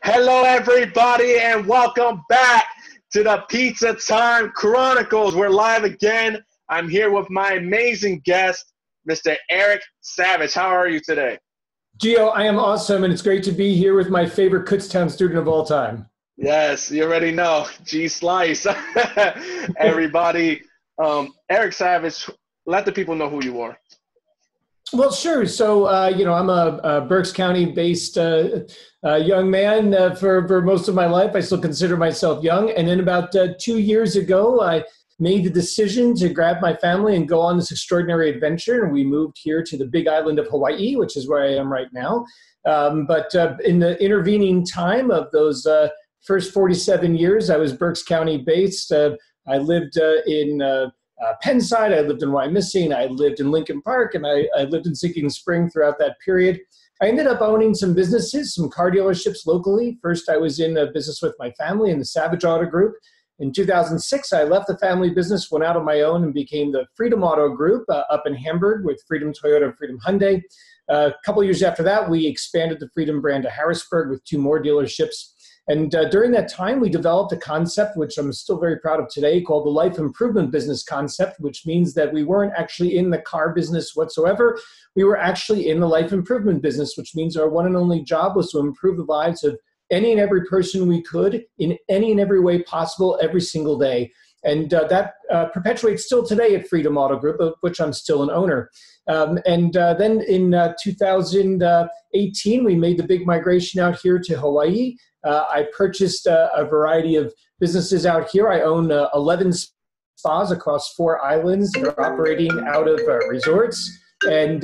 Hello, everybody, and welcome back to the Pizza Time Chronicles. We're live again. I'm here with my amazing guest, Mr. Eric Savage. How are you today? Gio, I am awesome, and it's great to be here with my favorite Kutztown student of all time. Yes, you already know, G Slice. Everybody, Eric Savage, let the people know who you are. Well, sure. So, I'm a Berks County-based young man for most of my life. I still consider myself young. And then about 2 years ago, I made the decision to grab my family and go on this extraordinary adventure. And we moved here to the big island of Hawaii, which is where I am right now. But in the intervening time of those first 47 years, I was Berks County-based. I lived in Pennside, I lived in Wyomissing, I lived in Lincoln Park, and I lived in Sinking Spring throughout that period. I ended up owning some businesses, some car dealerships locally. First, I was in a business with my family in the Savage Auto Group. In 2006, I left the family business, went out on my own, and became the Freedom Auto Group up in Hamburg with Freedom Toyota and Freedom Hyundai. A couple of years after that, we expanded the Freedom brand to Harrisburg with 2 more dealerships. And during that time, we developed a concept, which I'm still very proud of today, called the life improvement business concept, which means that we weren't actually in the car business whatsoever. We were actually in the life improvement business, which means our one and only job was to improve the lives of any and every person we could in any and every way possible every single day. And that perpetuates still today at Freedom Auto Group, of which I'm still an owner. Then in 2018, we made the big migration out here to Hawaii. I purchased a variety of businesses out here. I own 11 spas across 4 islands that are operating out of resorts. And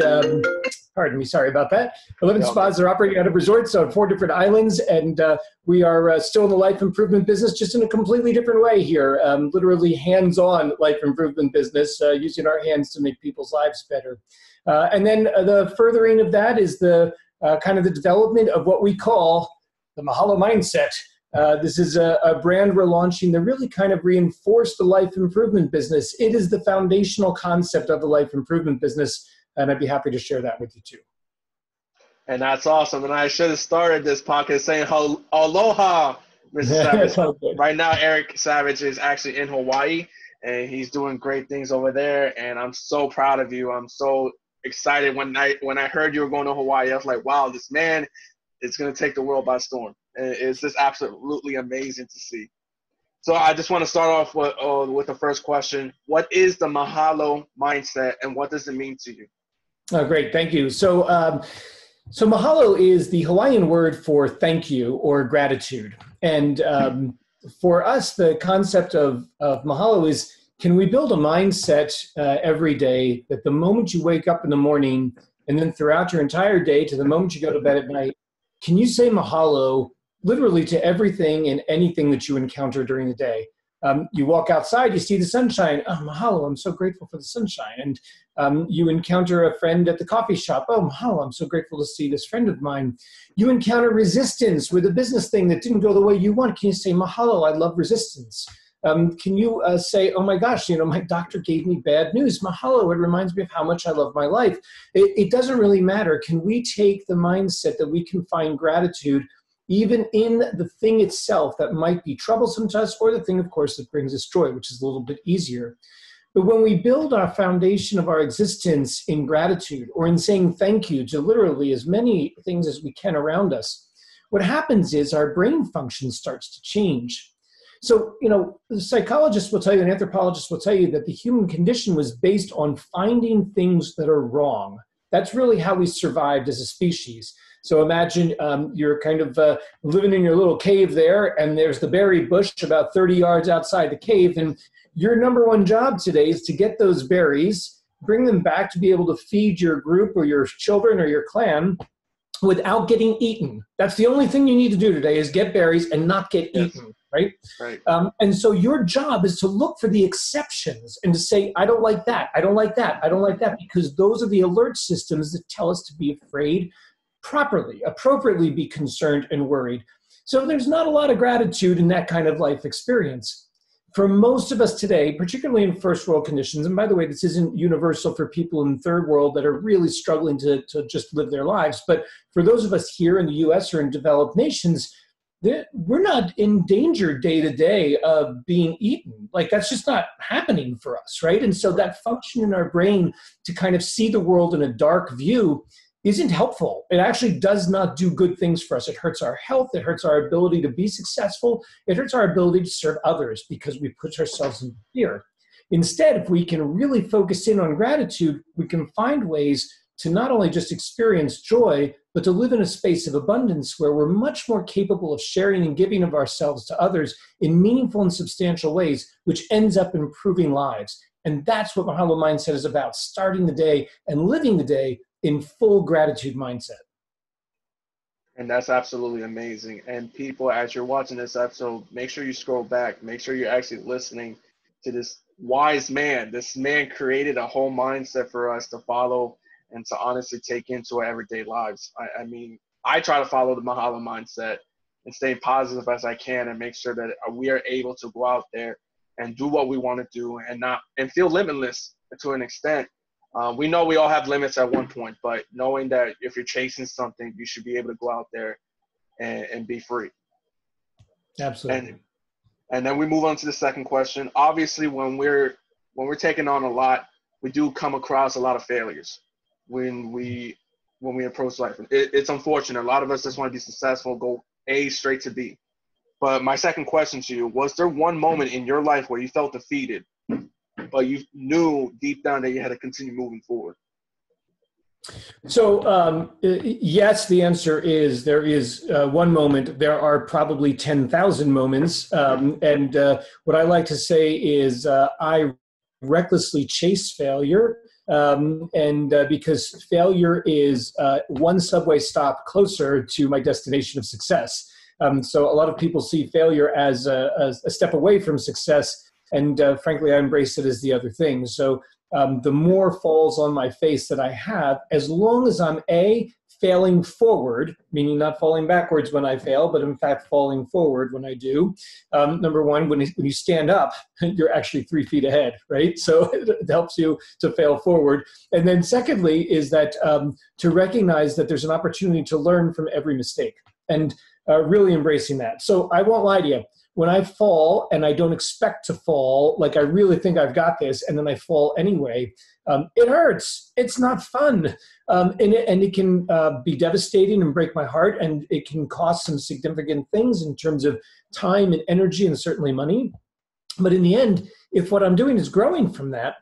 pardon me, sorry about that. 11 spas are operating out of resorts on 4 different islands. And we are still in the life improvement business, just in a completely different way here. Literally hands-on life improvement business, using our hands to make people's lives better. And then the furthering of that is the kind of the development of what we call the Mahalo Mindset. This is a brand we're launching that really kind of reinforce the life improvement business. It is the foundational concept of the life improvement business, and I'd be happy to share that with you too. And that's awesome. And I should have started this podcast saying aloha, Mr. Savage. Right now, Eric Savage is actually in Hawaii, and he's doing great things over there. And I'm so proud of you. I'm so excited. When I heard you were going to Hawaii, I was like, wow, this man, it's going to take the world by storm. And it's just absolutely amazing to see. So I just want to start off with the first question. What is the Mahalo Mindset, and what does it mean to you? Oh, great. Thank you. So Mahalo is the Hawaiian word for thank you or gratitude. And for us, the concept of Mahalo is, can we build a mindset every day that the moment you wake up in the morning and then throughout your entire day to the moment you go to bed at night, can you say mahalo literally to everything and anything that you encounter during the day? You walk outside, you see the sunshine. Oh, mahalo, I'm so grateful for the sunshine. And you encounter a friend at the coffee shop. Oh, mahalo, I'm so grateful to see this friend of mine. You encounter resistance with a business thing that didn't go the way you want. Can you say, mahalo, I love resistance? Can you say, oh my gosh, my doctor gave me bad news. Mahalo, it reminds me of how much I love my life. It doesn't really matter. Can we take the mindset that we can find gratitude even in the thing itself that might be troublesome to us, or the thing, of course, that brings us joy, which is a little bit easier. But when we build our foundation of our existence in gratitude or in saying thank you to literally as many things as we can around us, what happens is our brain function starts to change. So, the psychologists will tell you, and anthropologists will tell you that the human condition was based on finding things that are wrong. That's really how we survived as a species. So imagine you're kind of living in your little cave there, and there's the berry bush about 30 yards outside the cave, and your number one job today is to get those berries, bring them back to be able to feed your group or your children or your clan without getting eaten. That's the only thing you need to do today, is get berries and not get eaten. Right? And so your job is to look for the exceptions and to say, I don't like that, I don't like that, I don't like that, because those are the alert systems that tell us to be afraid, appropriately be concerned and worried. So there's not a lot of gratitude in that kind of life experience. For most of us today, particularly in first world conditions, and by the way, this isn't universal for people in third world that are really struggling to just live their lives, but for those of us here in the US or in developed nations, we're not in danger day to day of being eaten. Like, that's just not happening for us, right? And so that function in our brain to kind of see the world in a dark view isn't helpful. It actually does not do good things for us. It hurts our health. It hurts our ability to be successful. It hurts our ability to serve others because we put ourselves in fear. Instead, if we can really focus in on gratitude, we can find ways to not only just experience joy, but to live in a space of abundance where we're much more capable of sharing and giving of ourselves to others in meaningful and substantial ways, which ends up improving lives. And that's what Mahalo Mindset is about, starting the day and living the day in full gratitude mindset. And that's absolutely amazing. And people, as you're watching this episode, make sure you scroll back. Make sure you're actually listening to this wise man. This man created a whole mindset for us to follow and to honestly take into our everyday lives. I mean, I try to follow the Mahalo mindset and stay positive as I can and make sure that we are able to go out there and do what we want to do and feel limitless to an extent. We know we all have limits at one point, but knowing that if you're chasing something, you should be able to go out there and be free. Absolutely. And then we move on to the second question. Obviously, when we're taking on a lot, we do come across a lot of failures when we approach life. It's unfortunate. A lot of us just want to be successful, go A straight to B. But my second question to you, was there one moment in your life where you felt defeated, but you knew deep down that you had to continue moving forward? So yes, the answer is there is one moment. There are probably 10,000 moments. And what I like to say is I recklessly chase failure. Because failure is one subway stop closer to my destination of success. So a lot of people see failure as a step away from success. And frankly, I embrace it as the other thing. So the more falls on my face that I have, as long as I'm failing forward, meaning not falling backwards when I fail, but in fact falling forward when I do. Number one, when you stand up, you're actually 3 feet ahead, right? So it helps you to fail forward. And then secondly is that to recognize that there's an opportunity to learn from every mistake and really embracing that. So I won't lie to you. When I fall and I don't expect to fall, like I really think I've got this, and then I fall anyway, it hurts. It's not fun. And it can be devastating and break my heart, and it can cost some significant things in terms of time and energy and certainly money. But in the end, if what I'm doing is growing from that,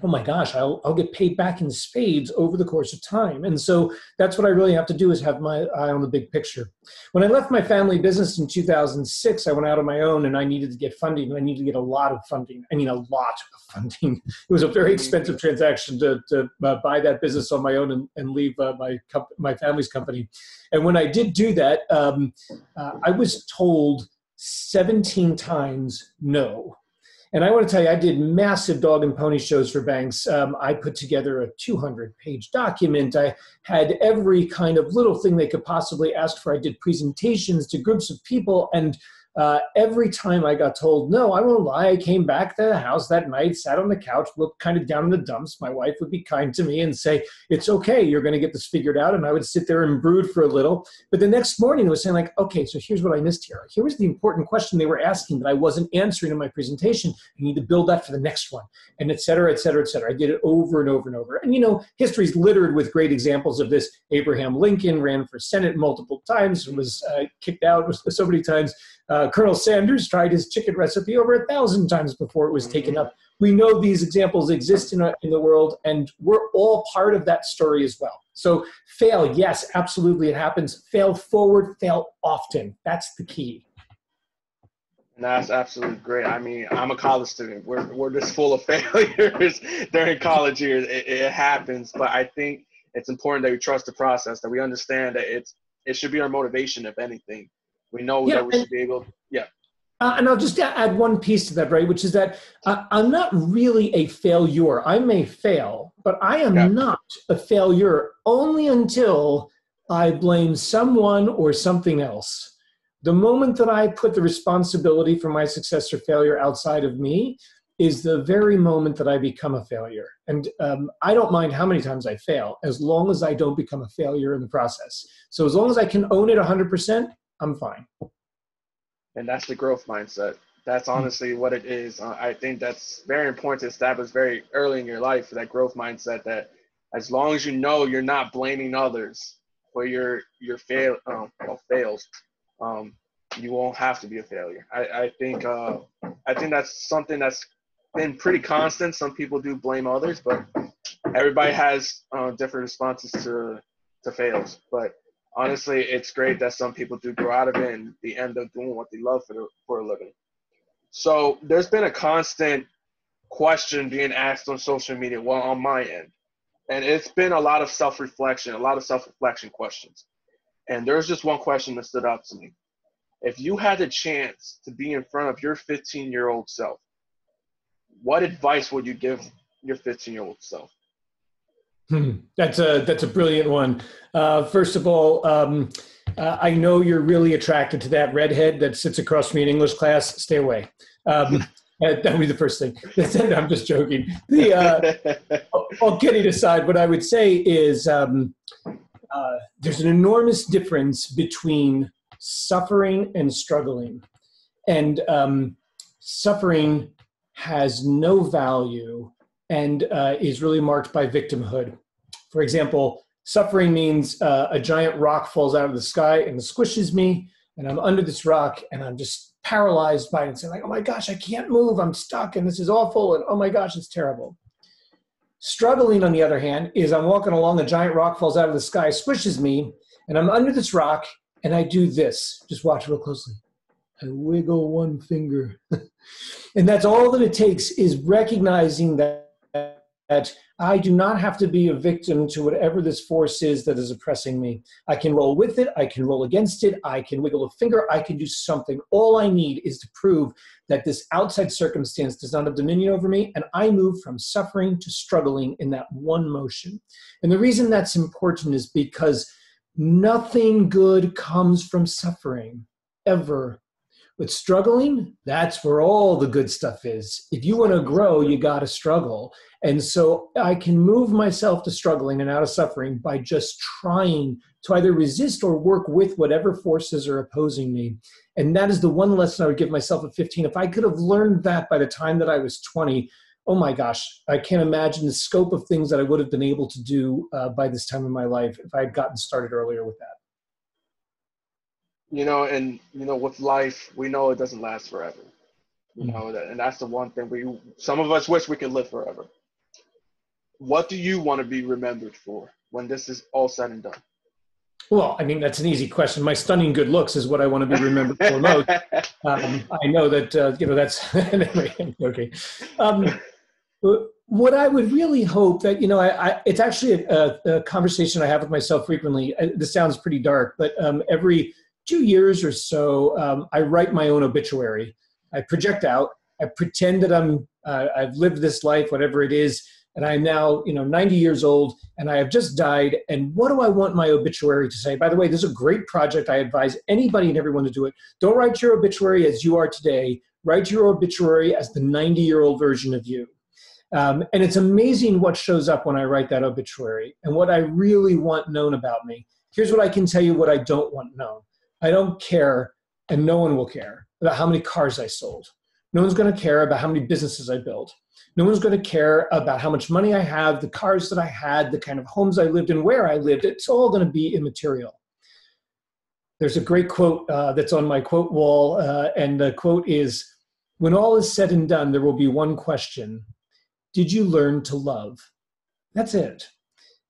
oh my gosh, I'll get paid back in spades over the course of time. And so that's what I really have to do, is have my eye on the big picture. When I left my family business in 2006, I went out on my own and I needed to get funding. And I needed to get a lot of funding. I mean, a lot of funding. It was a very expensive transaction to buy that business on my own and leave my family's company. And when I did do that, I was told 17 times no. And I want to tell you, I did massive dog and pony shows for banks. I put together a 200-page document. I had every kind of little thing they could possibly ask for. I did presentations to groups of people. And every time I got told, no, I won't lie, I came back to the house that night, sat on the couch, looked kind of down in the dumps. My wife would be kind to me and say, it's okay, you're going to get this figured out. And I would sit there and brood for a little. But the next morning it was saying like, okay, so here's what I missed here. Here was the important question they were asking that I wasn't answering in my presentation. I need to build that for the next one, and et cetera, et cetera, et cetera. I did it over and over and over. And, you know, history's littered with great examples of this. Abraham Lincoln ran for Senate multiple times and was kicked out so many times. Colonel Sanders tried his chicken recipe over 1,000 times before it was taken up. We know these examples exist in the world, and we're all part of that story as well. So fail, yes, absolutely it happens. Fail forward, fail often. That's the key. That's absolutely great. I mean, I'm a college student. We're just full of failures during college years. It happens, but I think it's important that we trust the process, that we understand that it should be our motivation, if anything. We know that we should be able to, and I'll just add one piece to that, right, which is that I'm not really a failure. I may fail, but I am not a failure only until I blame someone or something else. The moment that I put the responsibility for my success or failure outside of me is the very moment that I become a failure. And I don't mind how many times I fail, as long as I don't become a failure in the process. So as long as I can own it 100%, I'm fine. And that's the growth mindset. That's honestly what it is. I think that's very important to establish very early in your life, that growth mindset, that as long as you know you're not blaming others for your fails, um, you won't have to be a failure. I think that's something that's been pretty constant. Some people do blame others, but everybody has different responses to fails. But honestly, it's great that some people do grow out of it and they end up doing what they love for a living. So there's been a constant question being asked on social media, well, on my end, and it's been a lot of self-reflection, questions. And there's just one question that stood out to me. If you had the chance to be in front of your 15-year-old self, what advice would you give your 15-year-old self? That's a brilliant one. First of all, I know you're really attracted to that redhead that sits across from me in English class. Stay away. That would be the first thing. I'm just joking. All kidding aside, what I would say is there's an enormous difference between suffering and struggling. And suffering has no value and is really marked by victimhood. For example, suffering means a giant rock falls out of the sky and squishes me, and I'm under this rock, and I'm just paralyzed by it and saying, like, oh my gosh, I can't move, I'm stuck, and this is awful, and oh my gosh, it's terrible. Struggling, on the other hand, is I'm walking along, a giant rock falls out of the sky, squishes me, and I'm under this rock, and I do this. Just watch real closely. I wiggle one finger. And that's all that it takes, is recognizing that I do not have to be a victim to whatever this force is that is oppressing me. I can roll with it. I can roll against it. I can wiggle a finger. I can do something. All I need is to prove that this outside circumstance does not have dominion over me, and I move from suffering to struggling in that one motion. And the reason that's important is because nothing good comes from suffering, ever. But struggling, that's where all the good stuff is. If you want to grow, you got to struggle. And so I can move myself to struggling and out of suffering by just trying to either resist or work with whatever forces are opposing me. And that is the one lesson I would give myself at 15. If I could have learned that by the time that I was 20, oh my gosh, I can't imagine the scope of things that I would have been able to do by this time in my life if I had gotten started earlier with that. With life, we know it doesn't last forever. And that's the one thing some of us wish we could live forever. What do you want to be remembered for when this is all said and done? Well, I mean, that's an easy question. My stunning good looks is what I want to be remembered for most. I know that, that's, anyway, I'm joking. What I would really hope that, it's actually a conversation I have with myself frequently. This sounds pretty dark, but every 2 years or so, I write my own obituary. I project out. I pretend that I've lived this life, whatever it is, and I'm now 90 years old, and I have just died. And what do I want my obituary to say? By the way, this is a great project. I advise anybody and everyone to do it. Don't write your obituary as you are today. Write your obituary as the 90-year-old version of you. And it's amazing what shows up when I write that obituary and what I really want known about me. Here's what I can tell you what I don't want known. I don't care, and no one will care, about how many cars I sold. No one's going to care about how many businesses I built. No one's going to care about how much money I have, the cars that I had, the kind of homes I lived in, where I lived. It's all going to be immaterial. There's a great quote that's on my quote wall, and the quote is, when all is said and done, there will be one question. Did you learn to love? That's it.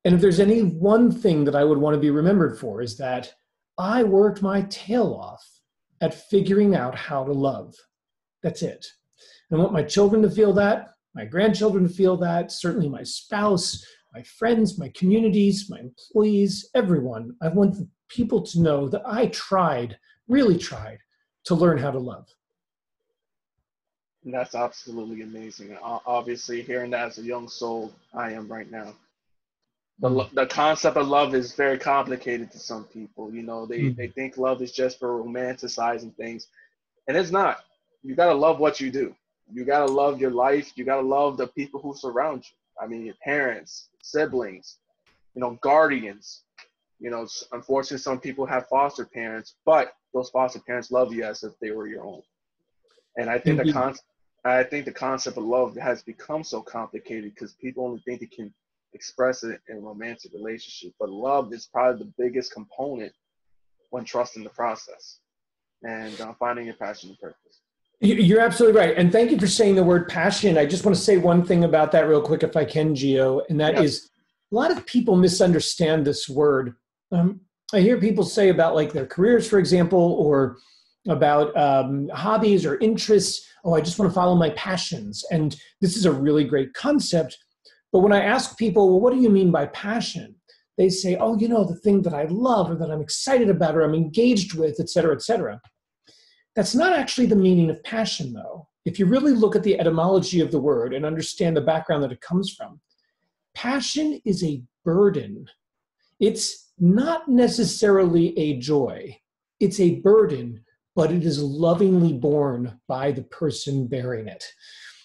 And if there's any one thing that I would want to be remembered for, is that I worked my tail off at figuring out how to love. That's it. I want my children to feel that, my grandchildren to feel that, certainly my spouse, my friends, my communities, my employees, everyone. I want the people to know that I tried, really tried, to learn how to love. That's absolutely amazing. Obviously, hearing that as a young soul, I am right now. The concept of love is very complicated to some people. They think love is just for romanticizing things, and it's not. You gotta love what you do. You gotta love your life. You gotta love the people who surround you. I mean, your parents, siblings, guardians. Unfortunately, some people have foster parents, but those foster parents love you as if they were your own. And Indeed. I think the concept of love has become so complicated because people only think they can express it in a romantic relationship. But love is probably the biggest component when trusting the process and finding your passion and purpose. You're absolutely right. And thank you for saying the word passion. I just want to say one thing about that real quick, if I can, Gio, and that Yes. is a lot of people misunderstand this word. I hear people say about like their careers, for example, or about hobbies or interests. Oh, I just want to follow my passions. And this is a really great concept. But when I ask people, well, what do you mean by passion? They say, oh, the thing that I love or that I'm excited about or I'm engaged with, et cetera, et cetera. That's not actually the meaning of passion, though. If you really look at the etymology of the word and understand the background that it comes from, passion is a burden. It's not necessarily a joy. It's a burden, but it is lovingly borne by the person bearing it.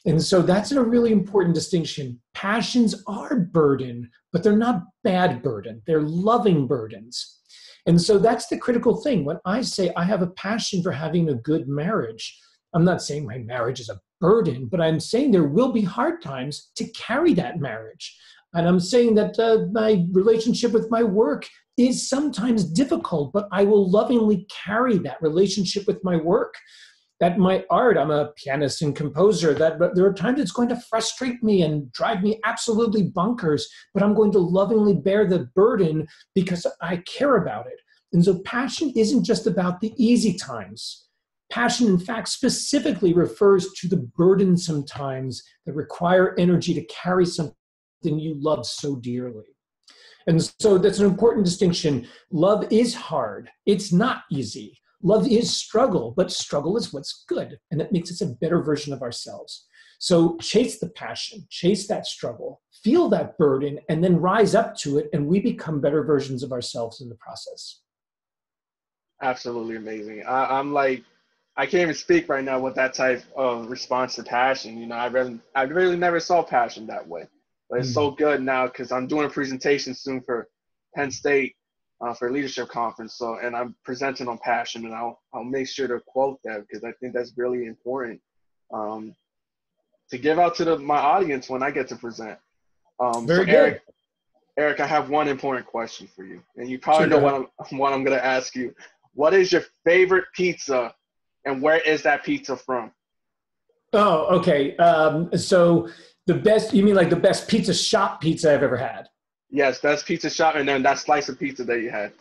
And so that's a really important distinction. Passions are burden, but they're not bad burden. They're loving burdens. And so that's the critical thing. When I say I have a passion for having a good marriage, I'm not saying my marriage is a burden, but I'm saying there will be hard times to carry that marriage. And I'm saying that my relationship with my work is sometimes difficult, but I will lovingly carry that relationship with my work. That my art, I'm a pianist and composer, that there are times it's going to frustrate me and drive me absolutely bonkers, but I'm going to lovingly bear the burden because I care about it. And so passion isn't just about the easy times. Passion, in fact, specifically refers to the burdensome times that require energy to carry something you love so dearly. And so that's an important distinction. Love is hard. It's not easy. Love is struggle, but struggle is what's good, and that makes us a better version of ourselves. So chase the passion, chase that struggle, feel that burden, and then rise up to it, and we become better versions of ourselves in the process. Absolutely amazing. I'm like, I can't even speak right now with that type of response to passion. I really never saw passion that way, but it's so good now because I'm doing a presentation soon for Penn State for a leadership conference. So, and I'm presenting on passion, and I'll make sure to quote that because I think that's really important to give out to my audience when I get to present. Very good. Eric, I have one important question for you, and you probably Sure, know what I'm going to ask you. What is your favorite pizza, and where is that pizza from? Oh, okay. So the best, you mean like the best pizza shop pizza I've ever had? Yes, best pizza shop, and then that slice of pizza that you had.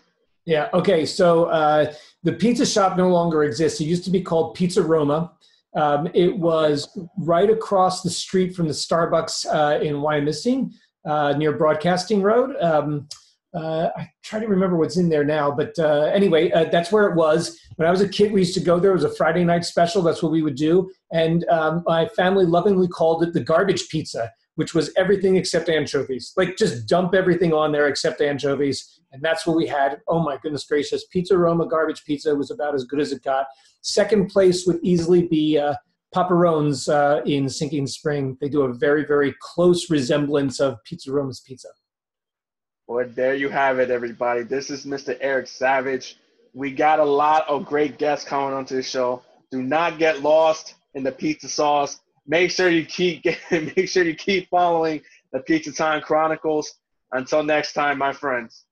Yeah. Okay. So the pizza shop no longer exists. It used to be called Pizza Roma. It was right across the street from the Starbucks in Wyomissing, near Broadcasting Road. I try to remember what's in there now, but anyway, that's where it was. When I was a kid, we used to go there. It was a Friday night special. That's what we would do. And my family lovingly called it the garbage pizza, which was everything except anchovies. Like just dump everything on there except anchovies. And that's what we had. Oh my goodness gracious. Pizza Roma garbage pizza was about as good as it got. Second place would easily be Paparone's in Sinking Spring. They do a very, very close resemblance of Pizza Roma's pizza. Well, there you have it, everybody. This is Mr. Eric Savage. We got a lot of great guests coming onto the show. Do not get lost in the pizza sauce. Make sure you keep following the Pizza Time Chronicles. Until next time, my friends.